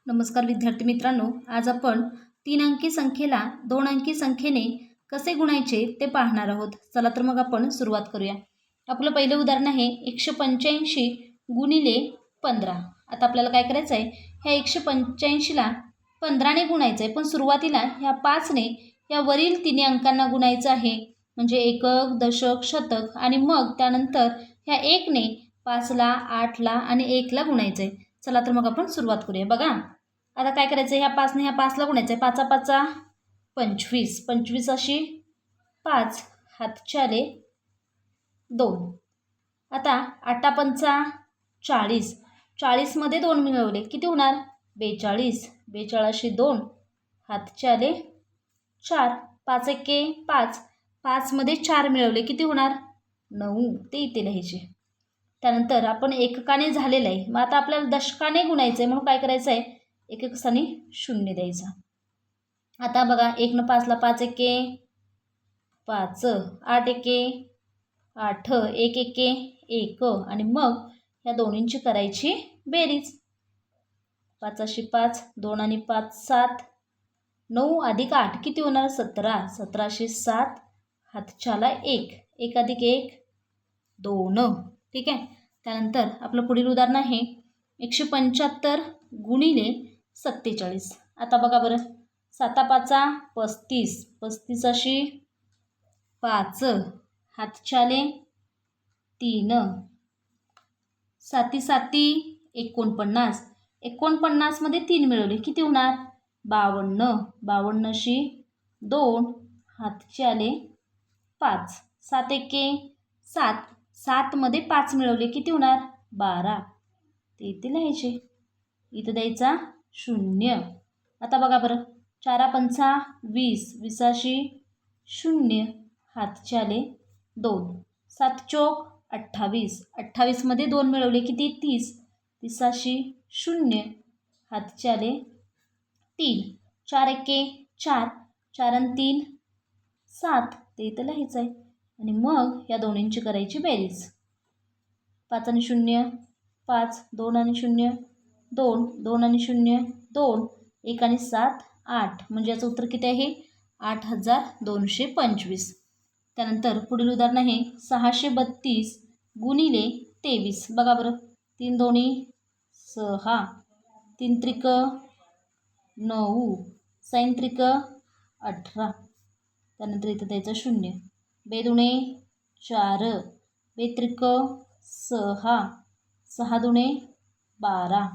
नमस्कार विद्यार्थी मित्रांनो, आज आपण 3 अंकी संख्येला 2 अंकी संख्येने कसे गुणायचे ते पाहणार आहोत. चला तर मग आपण सुरुवात करूया. आपलं पहिलं उदाहरण आहे 185 गुणिले 15. आता आपल्याला काय करायचं आहे, ह्या 185ला 15ने गुणायचं आहे, पण सुरुवातीला ह्या 5ने या वरील तिन्ही अंकांना गुणायचं आहे, म्हणजे एकक, दशक, शतक, आणि मग त्यानंतर ह्या 1ने 5ला, 8ला आणि 1ला गुणायचं आहे. चला तर मग आपण सुरुवात करूया. बघा, आता काय करायचं आहे, ह्या 5ने ह्या 5ला गुणायचं आहे. 5 5 25, 25 अशी 5, हातचे आले 2. आता 8 5 40, 40मध्ये 2 मिळवले किती होणार? 42, 42 2, हातचे आले 4. 5 1 5, 5मध्ये 4 मिळवले किती होणार? 9. ते इथे लिहायचे. त्यानंतर आपण एककाने झालेलं आहे, मग आता आपल्याला दशकाने गुणायचं आहे, म्हणून काय करायचं आहे, एक स्थानी 0 द्यायचा. आता बघा, 1 न 5ला 5 1 5, 8 1 8, 1 1 1, आणि मग ह्या दोन्हींची करायची बेरीज. 5 5, 2 आणि 5 7, 9 अधिक 8 किती होणार? 17, 17 7, हातच्याला 1, 1 अधिक 1 2. ठीक आहे. त्यानंतर आपलं पुढील उदाहरण आहे 175 गुणिले 47. आता बघा बरं, 7 5 35, 35 अशी 5, हातच्याले 3, 7 7 49, 49मध्ये 3 मिळवले किती होणार? 52, 52 अशी 2, हातचे आले 5. 7 1 7, 7मध्ये 5 मिळवले किती होणार? 12. ते इथे लिहायचे. इथं द्यायचा 0. आता बघा बरं, 4 5 20, 20 अशी 0, हातचे आले 2. 7 4 28, 28मध्ये 2 मिळवले किती? 30, 30 अशी 0, हातचे आले 3. 4 1 4, 4 आणि 3 7, ते इथं लिहायचं आहे. आणि मग या दोन्हींची करायची बेरीज. 5 आणि 0 5, 2 आणि 0 2, 2 आणि 0 2, 1 आणि 7 8, म्हणजे याचं उत्तर किती आहे? 8225. त्यानंतर पुढील उदाहरण आहे 632 गुणिले 23. बघा बरं, 3 2 6, 3 त्रिक 9, साइन त्रिक 18. त्यानंतर इथं द्यायचं 0. 2 दुणे 4, 2 त्रिक 6, 6 दुणे 12.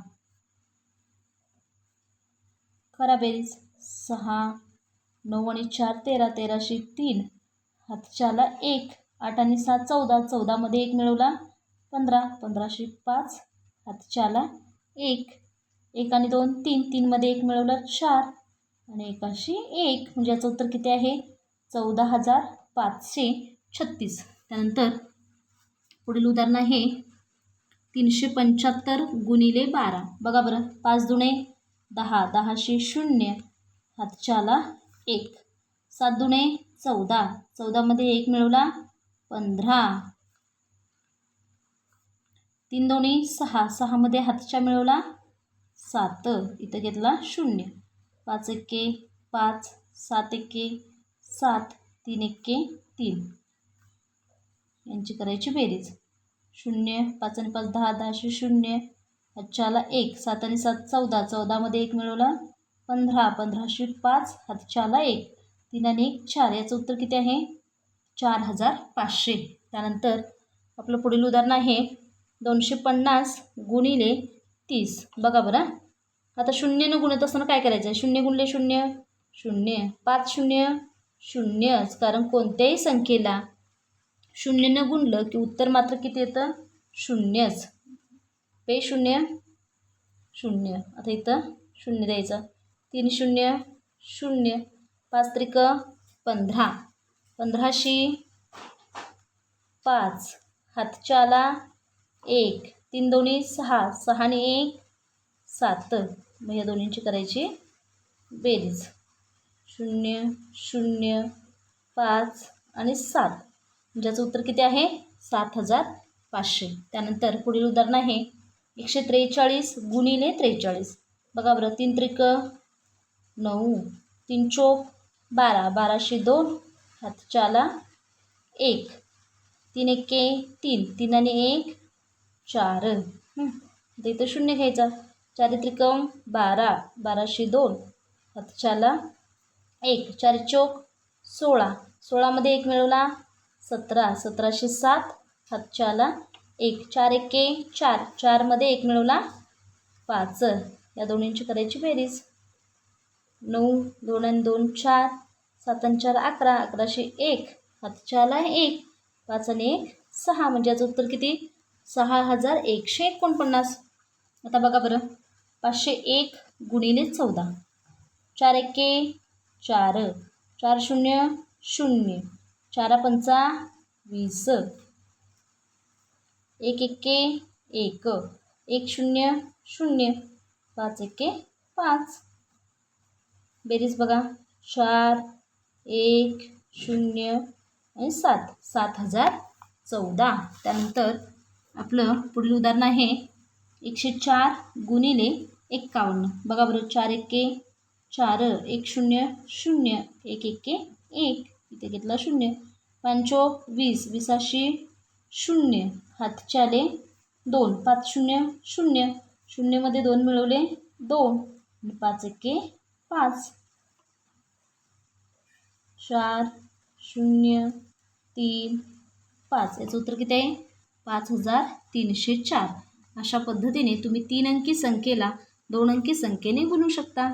करा बेरीज. 6 9 आणि 4 13, 13 3, हातच्याला 1. 8 आणि 7 14, 14मध्ये 1 मिळवला 15, 15 5, हातच्याला 1. 1 आणि 2 3, 3मध्ये 1 मिळवला 4, आणि 1 1, म्हणजे याचं उत्तर किती आहे? 14536. त्यानंतर पुढील उदाहरण आहे 375 गुणिले 12. बघा बरं, 5 दुणे 10, 10 0, हातच्याला 1. 7 दुणे 14, 14मध्ये 1 मिळवला 15. 3 दोन्ही 6, 6मध्ये हातच्या मिळवला 7, इथं घेतला 0. 5 1 5, 7 1 7, 3 1 3, यांची करायची बेरीज. 0 5 आणि 5 10, 10 0, हातच्याला 1. 7 आणि 7 14, 14मध्ये 1 मिळवला 15, 15 5, हातच्याला 1. 3 आणि 1 4, याचं उत्तर किती आहे? 4500. त्यानंतर आपलं पुढील उदाहरण आहे 250 गुणिले 30. बघा बरं, आता 0ने गुणत असताना काय करायचं आहे? 0 गुणले 0 0, 5 0 0च, कारण कोणत्याही संख्येला 0ने गुणलं की उत्तर मात्र किती येतं? 0च. 0 0. आता इथं 0 द्यायचं. 3 0 0, 5 त्रिक 15, 15 5, हातच्याला 1. 3 दोन्ही 6, 6 आणि 1 7, मग या दोन्हींची करायची बेरीज. 0 0 5 आणि 7, ज्याचं उत्तर किती आहे? 7500. त्यानंतर पुढील उदाहरण आहे 143 गुणिले 43. बघा बरं, 3 त्रिक 9, 3 चोक 12, 12शी 2, हातच्याला 1, 3 एके 3, 3 आणि 1 4. आता इथं शून्य घ्यायचा. 4 त्रिकम 12, 12शी 2, हातच्याला 1, 4 चोक 16, 16मध्ये 1 मिळवला 17, 17शी 7, हातच्याला 1, 4 एके 4, 4मध्ये 1 मिळवला 5. या दोन्हींची करायची बेरीज. 9, 2 आणि 2 4, 7 आणि 4 11, 11शी 1, हातच्याला 1, 5 आणि 1 6. म्हणजे याचं उत्तर किती? 6149. आता बघा बरं, 501 गुणिले 14. 4 एके 4, 4 शून्य 0, 4 पंचा 20, 1 एके 1, 1 शून्य 0, 5 एके 5. बेरीज बघा, 4 1 0 आणि 7, 7014. त्यानंतर आपलं पुढील उदाहरण आहे 104 गुणिले 51. बघा बरं, 4 एके 4, 1 शून्य 0, 1 एके 1, इथे घेतला 0, 5 चोक 20, 20शी 0, हातच्याले 2, 5 शून्य 0, 0मध्ये 2 मिळवले 2, आणि 5 एके 5. 4 0 3 5. याचं उत्तर किती आहे? 5304. अशा पद्धतीने तुम्ही 3 अंकी संख्येला 2 अंकी संख्येने गुणू शकता.